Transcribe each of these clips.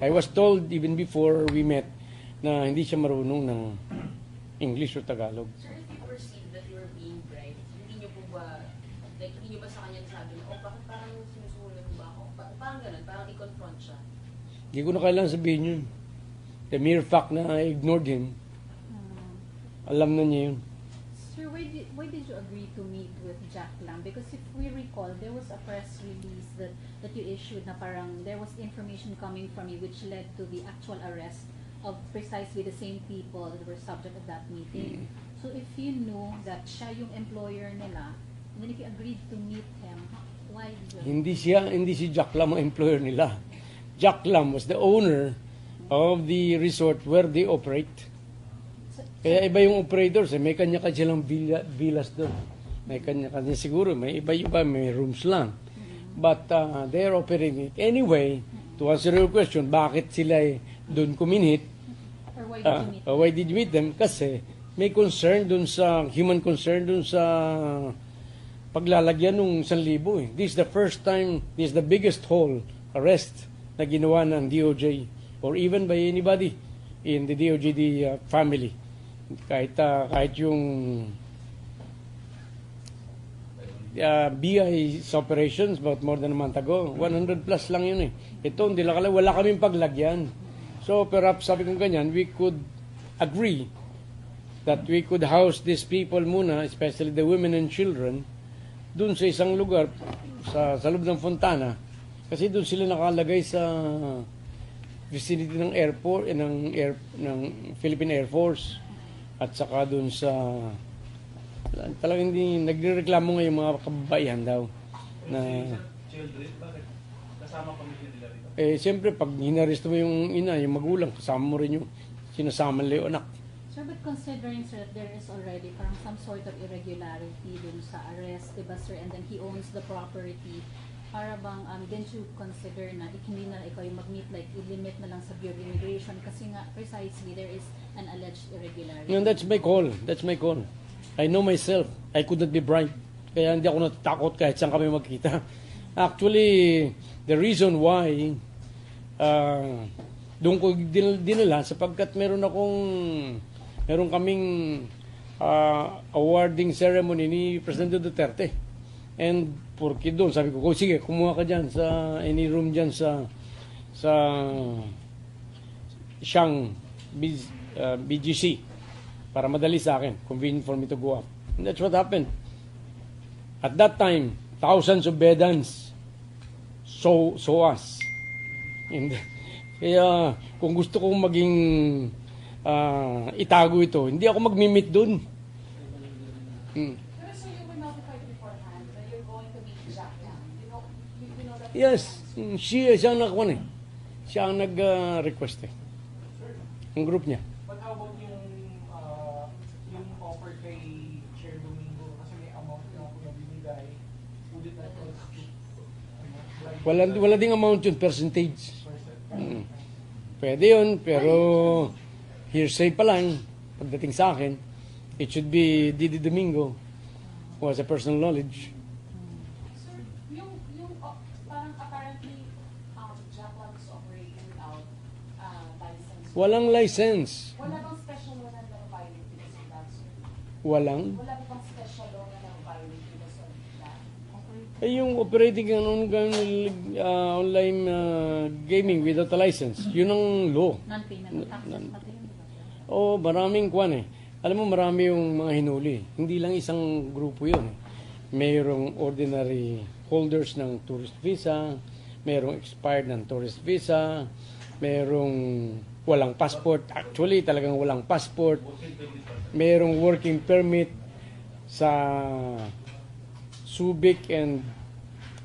I was told even before we met na hindi siya marunong ng English o Tagalog. Sir, if you perceive that you were being bribed, hindi niyo po ba, like, hindi niyo ba sa kanya sabi na, bakit parang sinusuhulan mo ba ako? Parang ganun, parang i-confront siya. Hindi ko na kailangan sabihin yun. The mere fact na I ignored him, alam na niya yun. Sir, why did you agree to meet with Jack Lam? Because if we recall, there was a press release that you issued na parang there was information coming from you which led to the actual arrest of precisely the same people that were subject of that meeting. So if you knew that siya yung employer nila, and then if you agreed to meet him, why did you? Hindi si Jack Lam ang employer nila. Jack Lam was the owner of the resort where they operate. Kaya iba yung operators, may kanya-kanya silang villas doon. May kanya-kanya siguro, may iba-iba, may rooms lang. But they're operating it. Anyway, to answer your question, bakit sila doon kuminhit? Or why did you meet them? Kasi may concern doon sa, human concern doon sa paglalagyan ng 1,000. This is the first time, this is the biggest whole arrest na ginawa ng DOJ or even by anybody in the DOJ family. Kahit yung BI's operations about more than a month ago, 100 plus lang yun eh. Ito, wala kaming paglagyan. So perhaps sabi kong ganyan, we could agree that we could house these people muna, especially the women and children, dun sa isang lugar, sa loob ng Fontana. Kasi dun sila nakalagay sa vicinity ng airport, ng Philippine Air Force. At saka doon sa talagang hindi nagrereklamo ngayon mga kababaihan daw na children, bakit kasama pamilya nila rito? Siyempre pag hinaresto mo yung ina, yung magulang, kasama mo rin yung sinasama nila yung anak. Sir, but considering, sir, that there is already parang some sort of irregularity dun sa arrest, diba, sir, and then he owns the property, para bang, didn't you consider na hindi na ikaw yung mag-meet, like, i-limit na lang sa Bureau of Immigration kasi nga, precisely, there is an alleged irregularity. No, that's my call. That's my call. I know myself. I could not be bribed. Kaya hindi ako natatakot kahit saan kami magkita. Actually, the reason why doon ko dinala sapagkat meron kaming awarding ceremony ni President Duterte. And porque doon, sabi ko, sige, kumuha ka dyan sa any room dyan sa Siang BGC para madali sa akin, convenient for me to go up. And that's what happened. At that time, thousands of bedans saw us. And, kaya kung gusto kong maging itago ito, hindi ako mag-meet doon. Yes, siya ang nakakuha eh. Siya ang nag-request eh. Ang group niya. But how about yung offer kay Chair Domingo kasi may amount na binigay, would it not constitute? Wala ding amount yun, percentage. Pwede yun, pero hearsay pa lang, pagdating sa akin, it should be Didi Domingo who has a personal knowledge. Walang license. Wala bang special law na nag-violate because of that, sir? Walang. Wala bang special law na nag-violate because of that? Yung operating online gaming without a license, yun ang law. Non-payment taxes pati yun. Maraming kwan eh. Alam mo, marami yung mga hinuli. Hindi lang isang grupo yun eh. Mayroong ordinary holders ng tourist visa, mayroong expired ng tourist visa, mayroong walang passport, actually talagang walang passport, mayroong working permit sa Subic and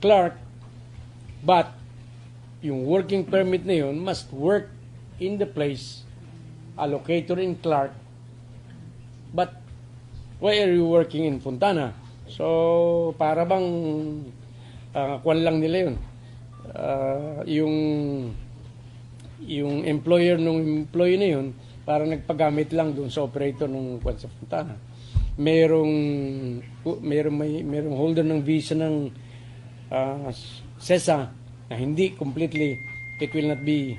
Clark, but yung working permit na yun must work in the place allocated in Clark, but why are you working in Fontana? So para bang kwan lang nila yun, yung employer ng employee na yun para nagpagamit lang doon sa operator ng kwan sa Fontana. Merong holder ng visa ng SESA na hindi completely, it will not be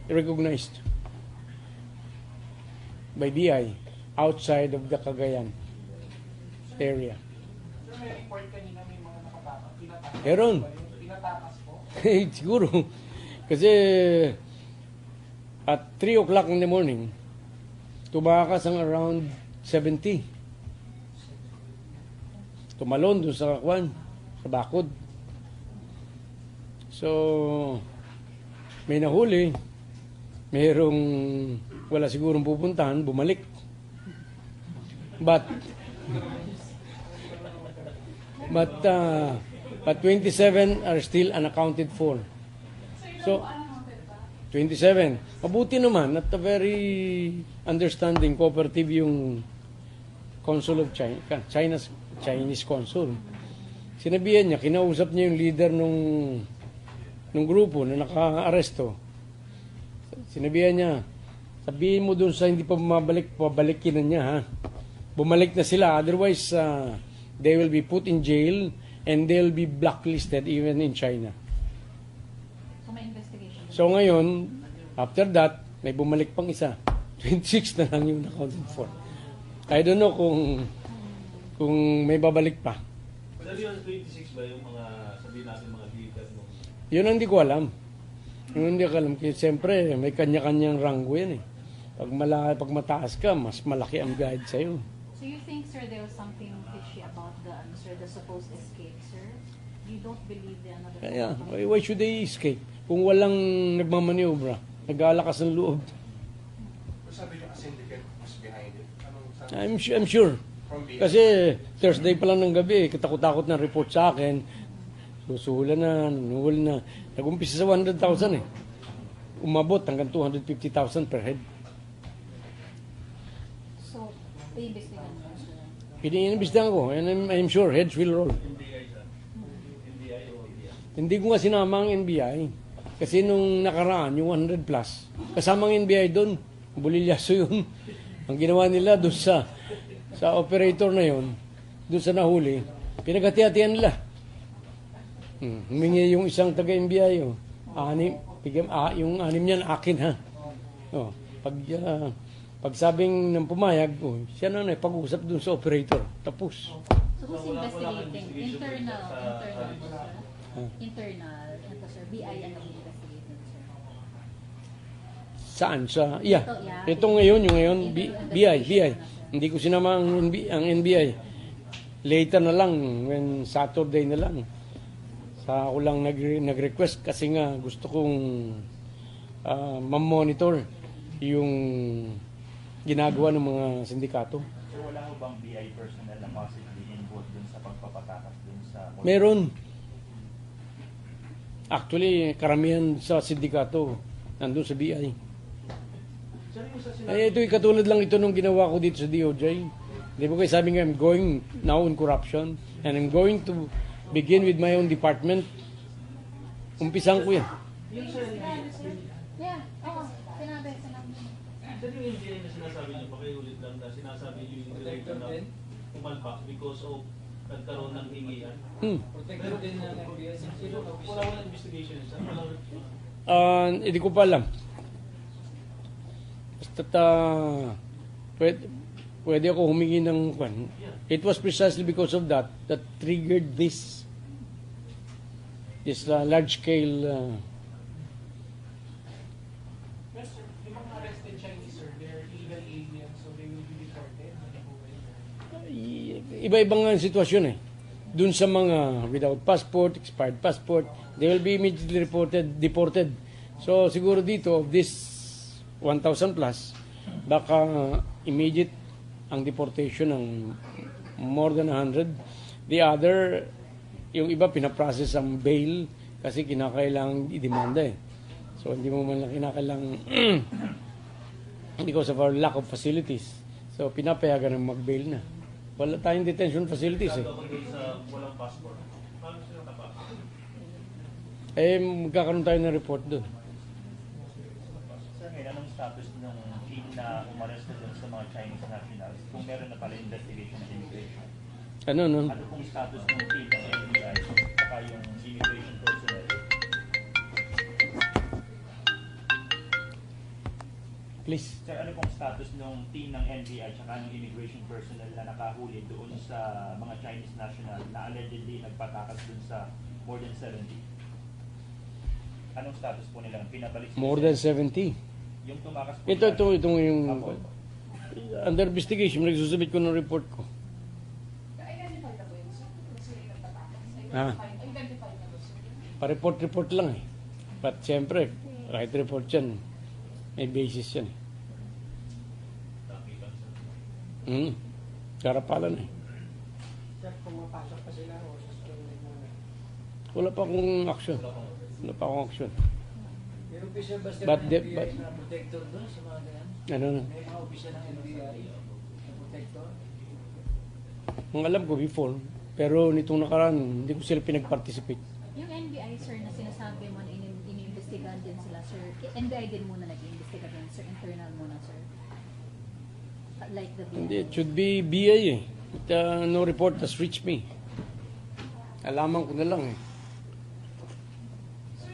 recognized by DI outside of the Cagayan area. Sir, may report kanina may mga nakatakas. Tinatakas. Meron. Tinatakas po. Siguro. Kasi at 3 o'clock in the morning, tumakas ang around 70. Tumalon doon sa Kwan, sa Bakod. So, may nahuli, mayroong wala sigurong pupuntahan, bumalik. But 27 are still unaccounted for. So, 27. Mabuti naman at a very understanding, cooperative yung consul of China, Chinese consul. Sinabihan niya, kinausap niya yung leader nung grupo na naka-aresto. Sinabihan niya, sabihin mo dun sa hindi pa bumabalik, pabalikin na niya ha. Bumalik na sila, otherwise they will be put in jail and they will be blacklisted even in China. So may investigation. So ngayon, after that, may bumalik pang isa. 26 na lang yung accounted for. I don't know kung may babalik pa. Sabi yung 26 ba yung mga, sabihin natin mga leader mo? Yun ang hindi ko alam. Yun hindi ko alam. Kasi siyempre, may kanya-kanyang ranggo yan eh. Pag mataas ka, mas malaki ang guide sa'yo. So you think, sir, there was something fishy about the supposed escape, sir? You don't believe the another? Kaya, why should they escape? Kung walang nagmamaniobra, nag-aalakas ng loob. Sabi niyo, a syndicate was behind it. Anong sabi? I'm sure. From behind. Kasi Thursday pa lang ng gabi, katakot-takot na report sa akin. Susuhulan na, nanuhul na. Nag-umpisa sa 100,000 eh. Umabot hanggang 250,000 per head. So, iimbestigahan mo, sir? Piniinibistan ko, and I'm sure heads will roll. NBI o NBI? Hindi ko nga sinama ang NBI. Kasi nung nakaraan, yung 100 plus, kasamang NBI doon, bulilyaso yun. Ang ginawa nila doon sa operator na yun, doon sa nahuli, pinaghati-hatian nila. Humingi yung isang taga-NBI, yung anim niyan akin ha. Oh, pag sabing ng pumayag, siya na pag-usap doon sa operator. Tapos. So who's investigating? Internal, sir? Internal, ito, sir. BI ang nag-investigating, sir. Saan? Yeah. Ito, Ito ngayon, yung ngayon, BI. Hindi ko sinama ang NBI. Later na lang, when Saturday na lang. Ako lang nag-request kasi nga gusto kong ma-monitor yung ginagawa ng mga sindikato. Sir, wala ho bang BI personnel na possibly involved dun sa pagpapatakas dun sa... Meron. Actually, karamihan sa sindikato nandun sa BI. Ay, ito katulad lang ito nung ginawa ko dito sa DOJ. Di ba kayo sabi nga, I'm going now in corruption and I'm going to begin with my own department. Umpisan ko yan. Yeah, oo. Sinabi. Saan yung NBI na sinasabi niyo, pakiulit lang na sinasabi niyo yung director na umalpak because of nagkaroon ng hingian? Pero din na NBI, Walang investigation yun, sir? Walang... Hindi ko pa alam. Basta pwede ako humingi ng kwan. It was precisely because of that triggered this large scale Yes, sir. Yung mga arrested Chinese, sir, they're illegal aliens, so they will be deported. iba-ibang nga sitwasyon eh. Dun sa mga without passport, expired passport, they will be immediately deported. So siguro dito, of this 1,000 plus, baka immediate ang deportation ng more than 100. The other, yung iba pinaprocess ang bail kasi kinakailangan i-demanda eh. So hindi mo man lang kinakailangan because of our lack of facilities. So pinapayagan ng mag-bail na. Wala tayong detention facilities eh. Ako doon sa walang passport. Paano sila kapapasok? Magkakaroon tayo ng report doon. Sir, ngayon, anong status ng team na umaresto dun sa mga Chinese nationals kung meron na pala investigation ng immigration? Ano? Ano pong status ng team ng NBI saka yung immigration personnel? Please. Sir, ano pong status ng team ng NBI at ng immigration personnel na nakahuli doon sa mga Chinese national na allegedly nagpatakas dun sa more than 70? Anong status po nila? Pinabalik sila More sa- than 70. Yung tumakas po Ito yung Apo. under investigation, nagsusubmit ko ng report ko. Na-identify na ba yun, sir? Kasi nagtatakas. Ah. Identify na ba, sir? Pa-report lang eh. But siyempre, right report yan. May basis yan eh. Karapalan eh. Sir, pumapasok pa sila o suspended muna? Wala pa akong action. Wala pa akong action. May official ba sila But ng the- NBI but- na protector doon sa mga ganyan? Ano na. May mga official ng NBI na protector? Ang alam ko before, pero nitong nakaraan, hindi ko sila pinag-participate. Yung NBI, sir, na sinasabi mo na iniimbestigahan din sila, sir. NBI din muna nag-iimbestiga din, sir. Internal muna, sir. Like the BI. Hindi, it should be BA eh. But, no report has reached me. Alaman ko na lang eh. Sir,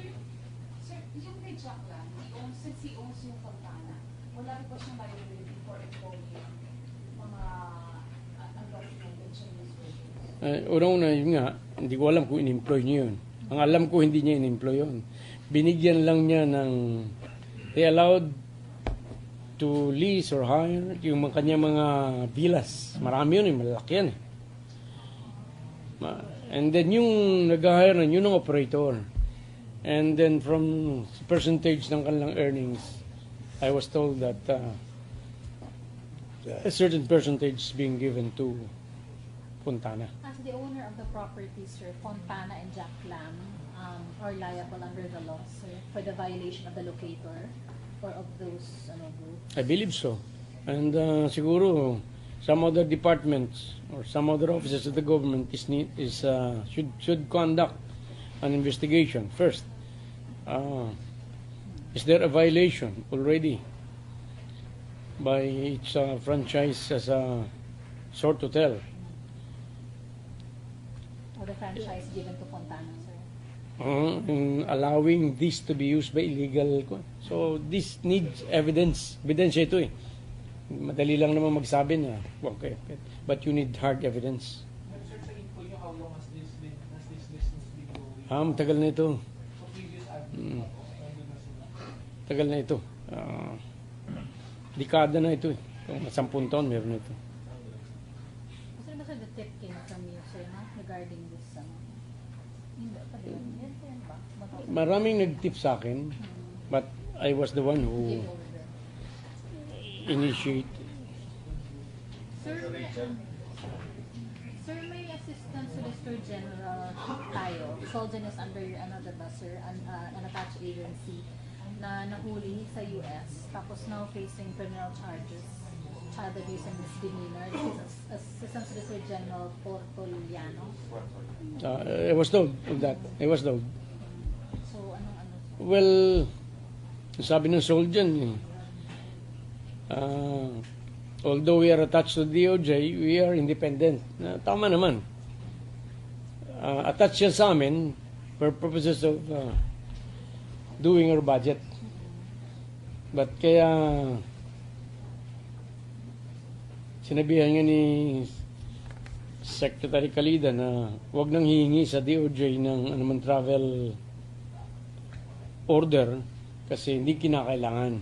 yung kay Jack lang, since he owns yung Fontana, wala rin pa siyang liability for employing mga undocumented Chinese workers. Una-una, yun nga, hindi ko alam kung in-employ niya yun. Ang alam ko, hindi niya in-employ yun. Binigyan lang niya ng, they allowed to lease or hire yung mga kanya mga villas. Marami yun eh, malaki yan eh. And then yung nag-hire na, yun ang operator. And then from percentage ng kanilang earnings, I was told that a certain percentage is being given to Fontana. As the owner of the property, sir, Fontana and Jack Lam are liable under the law, sir, for the violation of the locator or of those groups. I believe so. And siguro some other departments or some other offices of the government should conduct an investigation first. Is there a violation already by each franchise as a sort hotel? Or the franchise given to Fontana, sir. In allowing this to be used by illegal. So this needs evidence. Ebidensya ito eh. Madali lang naman magsabi na, okay, but you need hard evidence. Sir, sa info nyo, how long has this business been going? Tagal na ito. So previous admin, nandun na sila. Tagal na ito. Dekada na ito eh. Kung 10 taon, meron na ito. Sir, basta the tip came from you, sir, regarding this, hindi pa din. Yan ba? Maraming nag-tip sa akin, but I was the one who Give over. initiate. Sir, may Assistant Solicitor General tayo. Solgen is under another sir, an attached agency na nahuli sa US, tapos now facing criminal charges, child abuse and misdemeanor. This is Assistant Solicitor General Portoliano. I was told of that. I was told. So, anong Well, sabi ng Soldier, although we are attached to DOJ, we are independent. Tama naman. Attached siya sa amin for purposes of doing our budget. But kaya sinabihan nga ni Secretary Calida na huwag nang hihingi sa DOJ ng anuman travel order kasi hindi kinakailangan.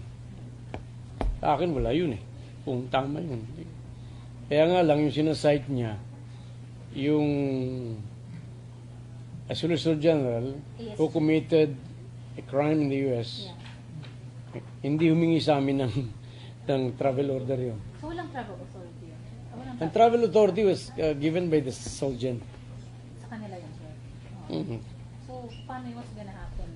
Sa akin wala yun eh. Kung tama yun. Kaya nga lang yung sinasite niya, yung Solicitor General who committed a crime in the US, hindi humingi sa amin ng travel order yun. So, walang travel authority yun? Walang And travel authority was given by the Solgen. sa kanila yun, sir? Mhm. So, paano yung what's gonna happen?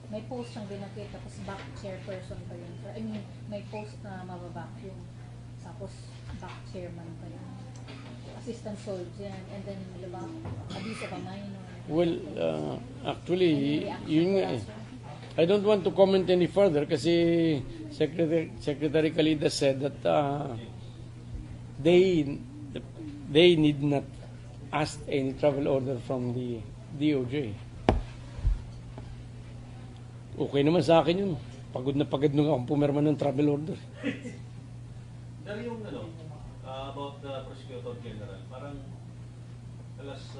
May post siyang binakit, tapos back chairperson pa yun. I mean, may post na mababak yung, tapos back chairman pa yun. Assistant Soldier, and then, diba, abuse of a minor. Well, actually, Any reaction yun to nga that, eh. sir? I don't want to comment any further kasi Secretary Calida said that they need not ask any travel order from the DOJ. Okay naman sa akin yun. pagod na pagod nung akong pumirma ng travel order. Dari yung about the Prosecutor General, parang last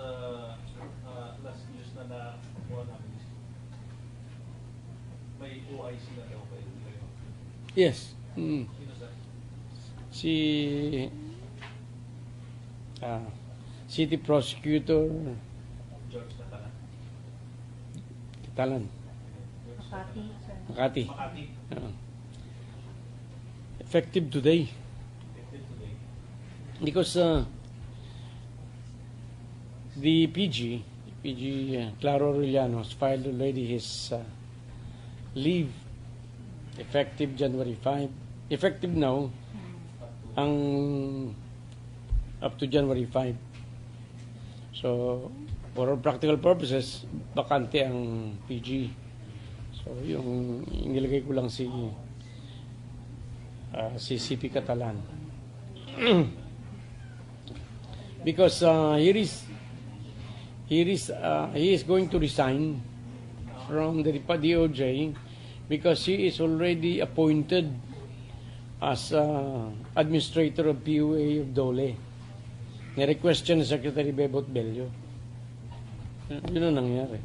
news na nakuha namin is may OIC na daw kayo. Yes. Sino sa? Si City Prosecutor George Nakakalungkot. Talan. Makati, sir. Makati. Makati. Effective today. Effective today. Because the PG Claro Aureliano has filed already his leave effective January 5. Effective now ang up to January 5. So, for all practical purposes, bakante ang PG. So, yung inilagay ko lang si CP Catalan. Because he is going to resign from the DOJ because he is already appointed as administrator of PUA of Dole. Ni-request siya ni Secretary Bebot Bello. Yun ang nangyari.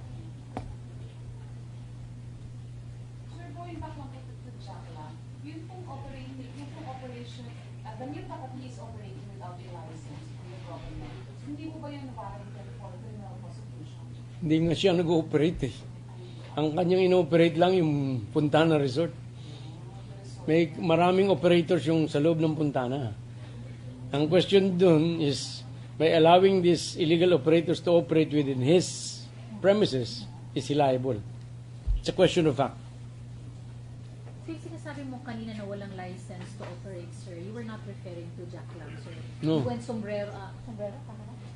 Sir, going back lang po to Jackla, yung pong operation, the new company is operating without a license from the government. Hindi po ba yung warranted for criminal prosecution? Hindi nga siya nag-ooperate eh. Ang kanyang ino-operate lang yung Puntana Resort. May maraming operators yung sa loob ng Puntana. Ang question dun is, by allowing these illegal operators to operate within his premises, is he liable? It's a question of fact. So yung sinasabi mo kanina na walang license to operate, sir, you were not referring to Jack Lang, sir. No. When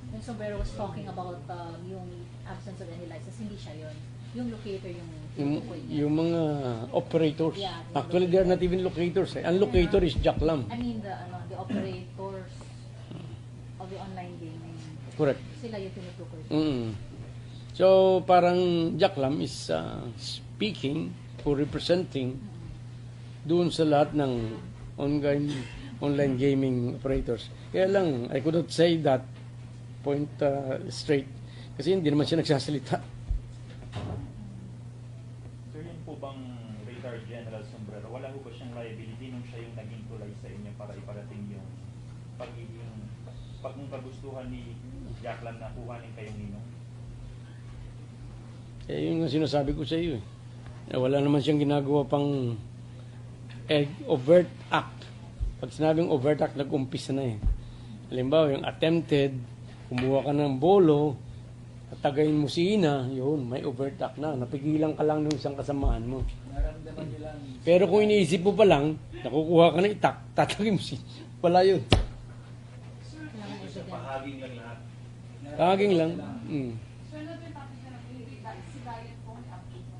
when Sombrero was talking about yung absence of any license, hindi siya yun. Yung locator yung tinutukoy niya. Yung mga operators. Yeah, Actually, they are not even locators. Eh. Ang locator is Jack Lam. I mean, the operators of the online gaming. Correct. Sila yung tinutukoy. So, parang Jack Lam is speaking or representing doon sa lahat ng online gaming operators. Kaya lang, I could not say that point straight kasi hindi naman siya nagsasalita. Sir, yun po bang Retired General Sombrero, wala po ba siyang liability nung siya yung naging tulay sa inyo para iparating yung pagmong kagustuhan ni Jack Lang na kuhanin kayong ninong? Eh, yun ang sinasabi ko sa iyo. Wala naman siyang ginagawa pang overt act. Pag sinabing overt act, nag-umpisa na eh. Halimbawa, yung attempted, kumuha ka ng bolo, tatagayin mo si Ina, yun, may overt act na. Napigilan ka lang ng isang kasamaan mo. Naramdaman nyo lang. Pero kung iniisip mo pa lang, nakukuha ka ng itak, tatagin mo si wala yun. Pahaging lang lahat. Kahaging lang. So, another topic na si Diane po, ni-update mo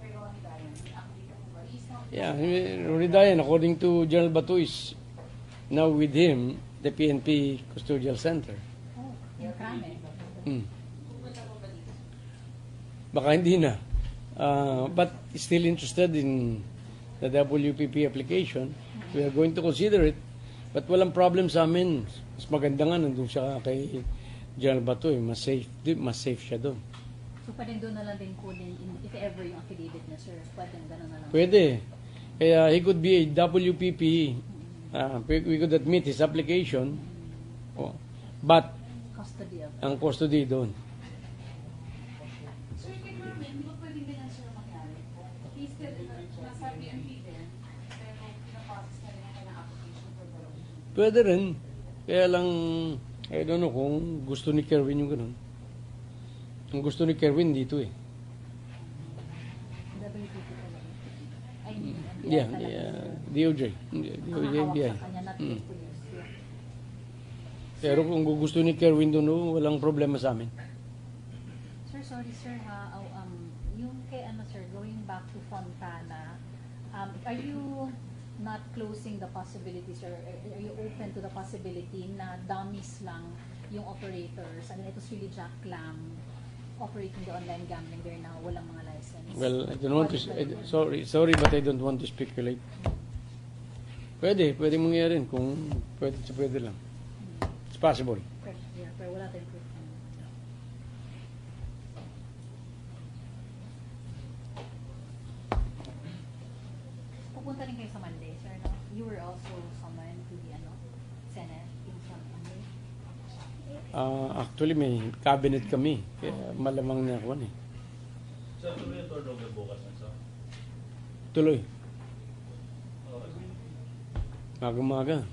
pero ni Diane, ni-update mo ba? He's not... Yeah, Ruridayan, according to General BATO, is now with him, the PNP Custodial Center. Oh, yung krame. Baka hindi na. But still interested in the WPP application. We are going to consider it. But walang problem sa amin. Mas maganda nga nandun siya kay General Bato. Mas safe siya doon. So, pwedeng doon na lang din kunin, if ever yung affidavit na, sir, pwedeng gano'n na lang. Pwede. Kaya he could be a WPP. We could admit his application. But Custody of. ang custody doon. Sir, kay Merwin, di ba pwedeng ganyan sir mangyari? He's still nasa PNP din, pero pinaprocess na rin ang kanyang application for parole. Pwede rin. Kaya lang, I don't know kung gusto ni Kerwin yung ganun. Ang gusto ni Kerwin dito eh. WPP talaga. I mean, NBI Yeah, talaga. DOJ. DOJ, Ang NBI. hawak sa kanya, not the police. Yeah. Pero kung gusto ni Kerwin doon, walang problema sa amin. Sir, sorry sir ha. Yung kay sir, going back to Fontana, are you not closing the possibility, sir? Are you open to the possibility na dummies lang yung operators? I mean, it was really Jack Lang operating the online gambling there na walang mga license. Well, I don't want to, sorry, but I don't want to speculate. Pwede mangyari rin kung pwede lang. It's possible. Pero wala tayong proof. Pupunta rin kayo sa Monday, sir, no? You were also summoned to the Senate in some Monday. Actually, may cabinet kami. Kaya malamang na ako eh. Sir, tuloy ang turnover bukas na, sir? Tuloy. Oh, Maga-maga.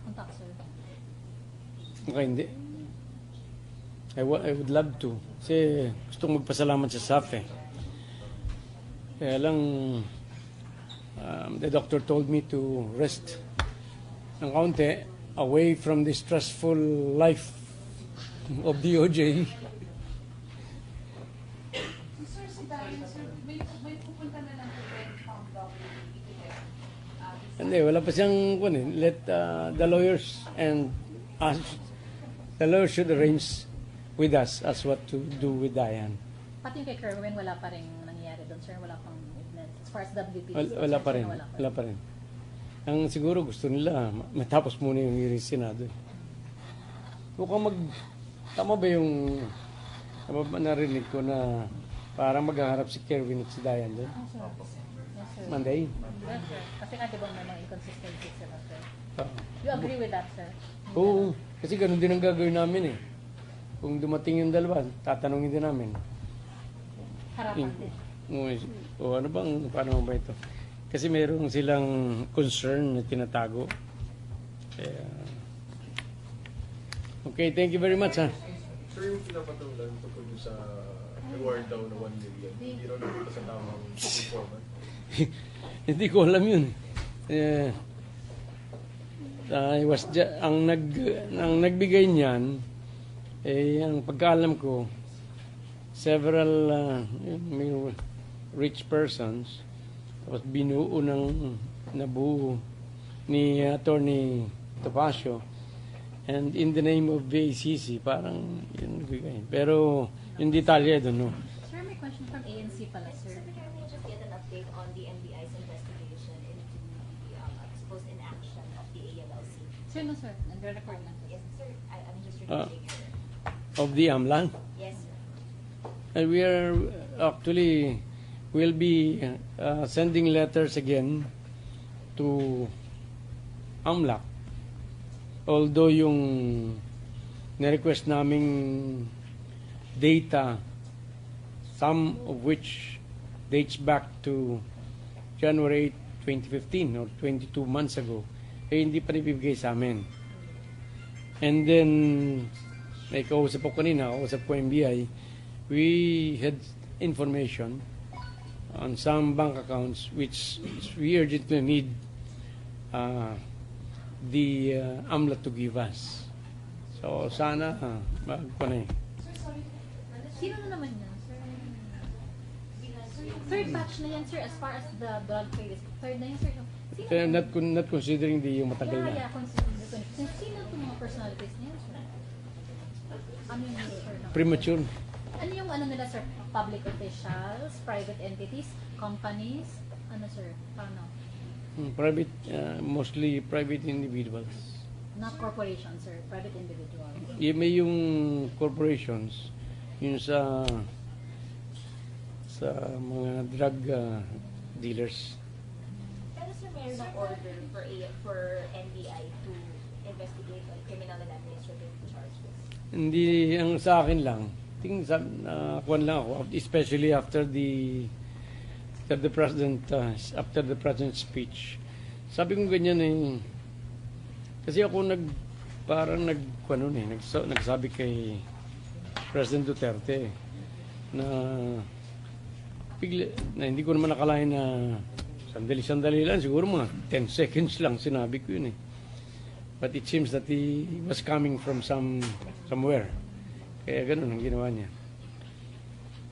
Contact, sir. Okay, hindi. I would love to. Kasi gusto kong magpasalamat sa staff eh. Kaya lang, the doctor told me to rest ng kaunti away from the stressful life of DOJ. Sir, si Diane, sir, may pupunta na lang po from WPTF. Hindi, wala pa siyang let the lawyers and us, the lawyers should arrange with us as what to do with Diane. Pati yung kay Kerwin, wala pa rin nangyayari doon, sir. Wala pang movement. As far as WP is Wala pa rin. concerned, Wala pa rin. Ang siguro gusto nila, matapos muna yung hearing sa Senado. Tama ba yung narinig ko na parang maghaharap si Kerwin at si Diane doon? Yes, sir. Yes, sir. Monday? Yes, sir. Kasi nga, di ba may mga inconsistencies sila, sir? Oo. You agree with that, sir? Oo, kasi ganun din ang gagawin namin eh. Kung dumating yung dalawa, tatanungin din namin. Harapan din. Paano ba ito? Kasi mayroong silang concern na tinatago. Kaya, okay, thank you very much ha. Sir, yung pinapatulan tungkol sa reward daw na 1 million, hindi raw napunta sa tamang informant. Hindi ko alam yun. Ang nagbigay niyan, ang pagkaalam ko, several may rich persons, tapos nabuo ni Attorney Topacio, and in the name of VACC, parang yun nagbigay. Pero yung detalye, I don't know. Sir, may question from ANC pala, sir. Can we just get an update on the NBI's investigation into the supposed inaction of the ALLC? Sir, no, sir. Nagre-record lang. Yes, sir. I'm just repeating Of the AMLAN? Yes, sir. And we are actually will be sending letters again to AMLAC. Although yung na-request naming data, some of which dates back to January 2015 or 22 months ago, hindi pa nibibigay sa amin. And then, may kausap ko kanina, kausap ko NBI, we had information on some bank accounts which we urgently need the AMLA to give us. So, sana, magpanay. Sir, sorry. Sino na naman yan, sir? Third batch na yan, sir, as far as the blood trade is. Third na yan, sir. Sino? Not considering the yung matagal na. Yeah, considering. Sino itong mga personalities niya, sir? Ano yung sir? Premature. Ano yung nila, sir? Public officials, private entities, companies? Ano, sir? Paano? Private, mostly private individuals. Not corporations, sir. Private individuals. May yung corporations, yun sa mga drug dealers. Pero sir, mayroon ng order for NBI to investigate on criminal and administrative charges. Hindi, ang sa akin lang, kuwan lang ako, especially after the president's speech. Sabi ko ganyan eh, kasi ako nagsabi kay President Duterte na hindi ko naman nakalain na sandali lang, siguro mga 10 seconds lang sinabi ko yun eh. But it seems that he was coming from somewhere. Kaya ganun ang ginawa niya.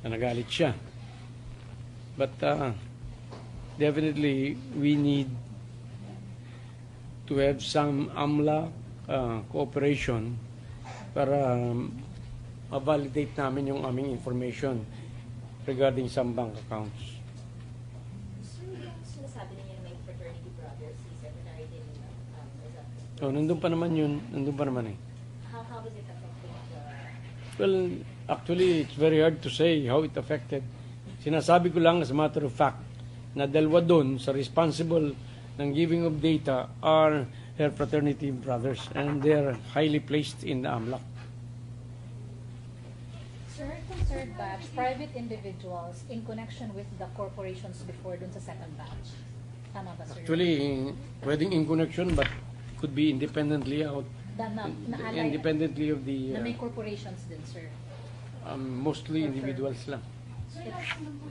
Na nagalit siya. But definitely we need to have some AMLA cooperation para ma-validate namin yung aming information regarding some bank accounts. Sir, yung sinasabi niya na may fraternity brother, si Secretary de Lima, is that So, nandun pa naman yun. Nandun pa naman eh. how is it affecting the... Well, actually, it's very hard to say how it affected. Sinasabi ko lang as a matter of fact na dalawa doon sa responsible ng giving of data are her fraternity brothers and they're highly placed in the AMLAC. Sir, kung third batch, private individuals in connection with the corporations before dun sa second batch. Tama ba, sir? Actually, pwedeng in connection but could be independently out. Independently of the na may corporations din, sir. mostly individuals lang. Sir, last naman po,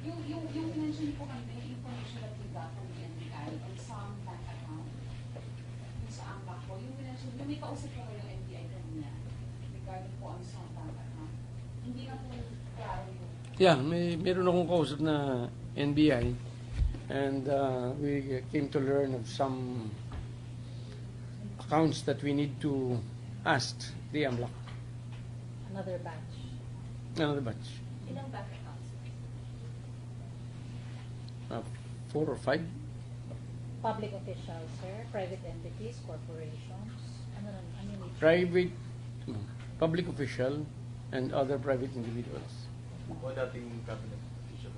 yung mention po kami, information that we got from the NBI on some bank account, yung sa AMBAC po, yung mention, yung may kausap po kayo yung NBI kanina, regarding po on some bank account. Hindi na po klaro yung... Yeah, meron akong kausap na NBI and we came to learn of some accounts that we need to ask the AMLAC. Another batch. Another batch. Ilang bank accounts? 4 or 5. Public officials, sir. Private entities, corporations. Ano yun? Private, public official and other private individuals. O dating cabinet official.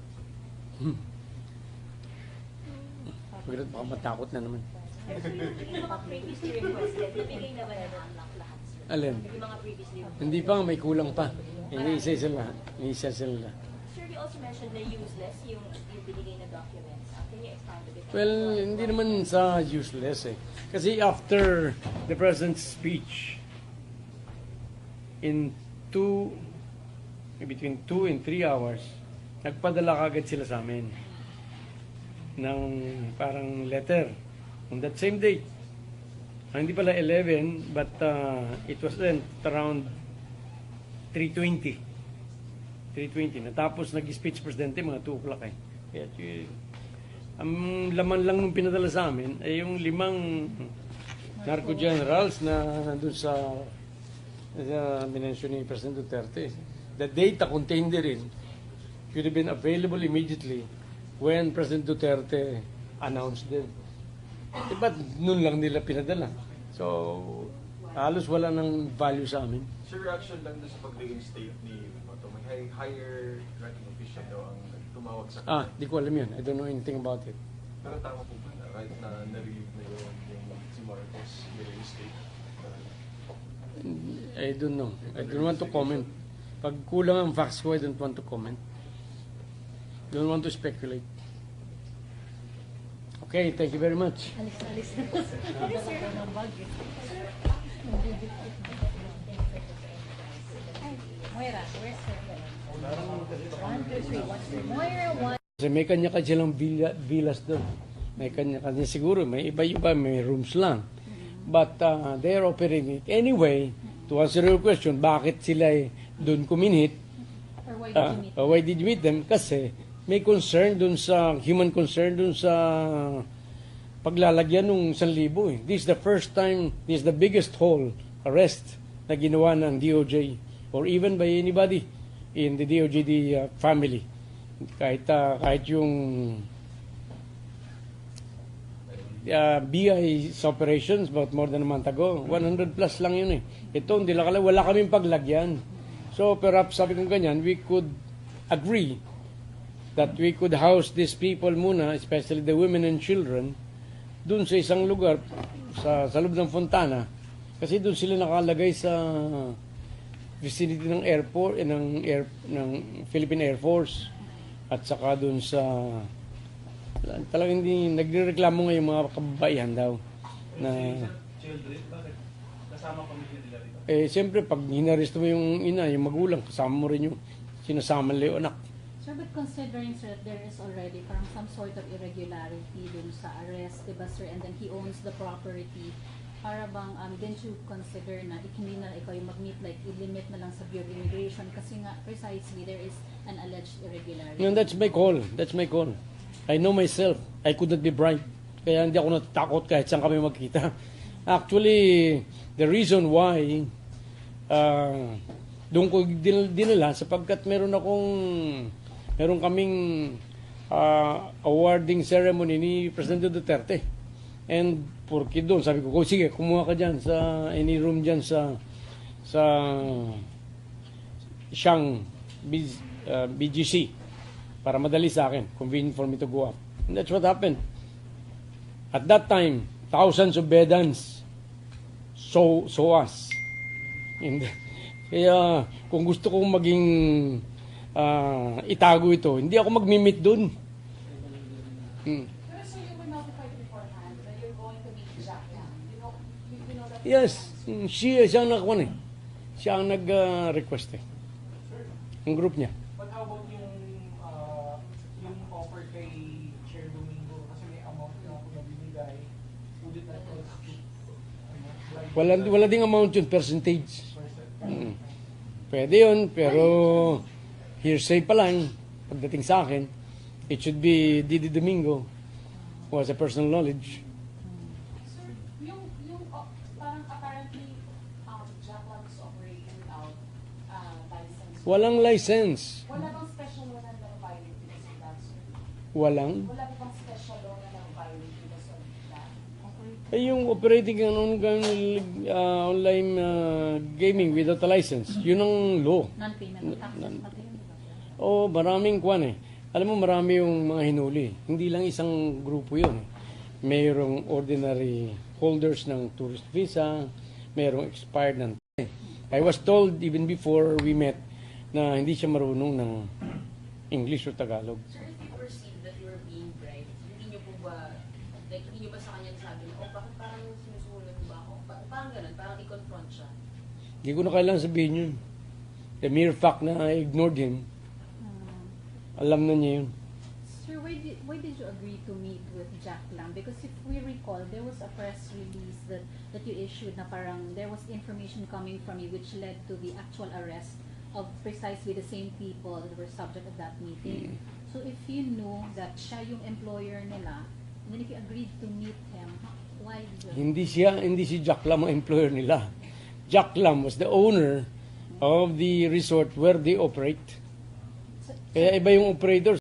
Pagkat baka matakot na naman. Yung mga previously requested, nabigay na ba na AMLAC lahat, sir? Alin? Yung mga previously requested. Hindi pa, may kulang pa. Iniisa sila. Iniisa sila. Sir, you also mentioned na useless yung binigay na documents. Can you expound a bit? Well, hindi naman sa useless eh. Kasi after the President's speech, in between 2 and 3 hours, nagpadala kagad sila sa amin ng parang letter on that same date. Hindi pala 11, but it was then around 3:20. 3:20. Natapos nag-speech presidente mga 2 o'clock eh. Kaya ang laman lang nung pinadala sa amin ay yung 5 narco generals na nandun sa minensyon ni President Duterte. The data contained therein should have been available immediately when President Duterte announced them. Ba't nun lang nila pinadala? So, halos wala ng value sa amin. Sir, reaction lang doon sa pag-reinstate ni Bato. May higher ranking official daw ang tumawag sa Di ko alam yun. I don't know anything about it. Pero tama po ba na right na na-relieve na yung si Marcos i-reinstate? I don't know. I don't want to comment. Pag kulang ang facts ko, I don't want to comment. Don't want to speculate. Okay, thank you very much. Alis. Moira, where's her? 1, 2, 3. What's your Moira? 1. Kasi may kanya-kanya silang villas doon. May kanya-kanya siguro. May iba-iba, may rooms lang. But they're operating it. Anyway, to answer your question, bakit sila doon kuminhit? Or why did you meet them? Why did you meet them? Kasi may concern doon sa, human concern doon sa paglalagyan ng 1,000 eh. This is the first time, this is the biggest whole arrest na ginawa ng DOJ or even by anybody in the DOJ family. Kahit yung BI operations about more than a month ago, 100 plus lang yun eh. Ito, wala kaming paglagyan. So perhaps sabi kong ganyan, we could agree that we could house these people muna, especially the women and children, dun sa isang lugar, sa loob ng Fontana. Kasi dun sila nakalagay sa vicinity ng airport, ng Philippine Air Force. At saka dun sa, talagang hindi, nagrereklamo ngayon mga kababaihan daw. Na, Children, bakit? Kasama pamilya nila rito? Siyempre, pag hinaresto mo yung ina, yung magulang, kasama mo rin yung sinasama nila yung anak. Sir, but considering, sir, that there is already parang some sort of irregularity dun sa arrest, diba, sir, and then he owns the property, para bang, didn't you consider na hindi na ikaw yung mag-meet, like, i-limit na lang sa Bureau of Immigration kasi nga, precisely, there is an alleged irregularity. No, that's my call. That's my call. I know myself. I could not be bribed. Kaya hindi ako natatakot kahit saan kami magkita. Actually, the reason why Doon ko dinala sapagkat meron kaming awarding ceremony ni Presidente Duterte. And porque doon, sabi ko, sige, kumuha ka dyan sa any room dyan sa Siyang BGC para madali sa akin. Convenient for me to go up. And that's what happened. At that time, thousands of bedans saw us. And, kaya kung gusto kong maging itago ito, hindi ako mag-meet doon. Pero so you were notified beforehand that you're going to meet Jack Lang. You know that. Yes, siya ang nakakuha eh. Siya ang nag-request eh. Ang group niya. But how about yung offer kay Chair Domingo kasi may amount na ako nabibigay, would it not constitute Wala ding amount yun, percentage. Pwede yun, pero hearsay pa lang, pagdating sa akin, it should be Didi Domingo who has a personal knowledge. Sir, yung parang apparently Jack Lang is operating without license. Walang license. Wala bang special law na nag-violate because of that, sir? Walang. Wala bang special law na nag-violate because of that? Okay. Eh, yung operating ng online gaming without a license, yun ang law. Non-payment taxes pati yun, di ba? Oo, maraming kwan eh. Alam mo, marami yung mga hinuli. Hindi lang isang grupo yun eh. Mayroong ordinary holders ng tourist visa, mayroong expired ng... I was told even before we met na hindi siya marunong ng English o Tagalog. Sir, if you perceive that you are being bribed, hindi niyo po ba, like, hindi niyo ba sa kanya sabi, oh, bakit parang sinusulat mo ba ako? Parang ganun, parang i-confront siya. Hindi ko na kailangan sabihin yun. The mere fact na I ignored him, alam na niya yun. Sir, why did you agree to meet with Jack Lang? Because if we recall, there was a press release that you issued na parang there was information coming from you which led to the actual arrest of precisely the same people that were subject of that meeting. So if you knew that siya yung employer nila, and then if you agreed to meet him, why did you? Hindi si Jack Lam ang employer nila. Jack Lam was the owner of the resort where they operate. Kaya iba yung operator.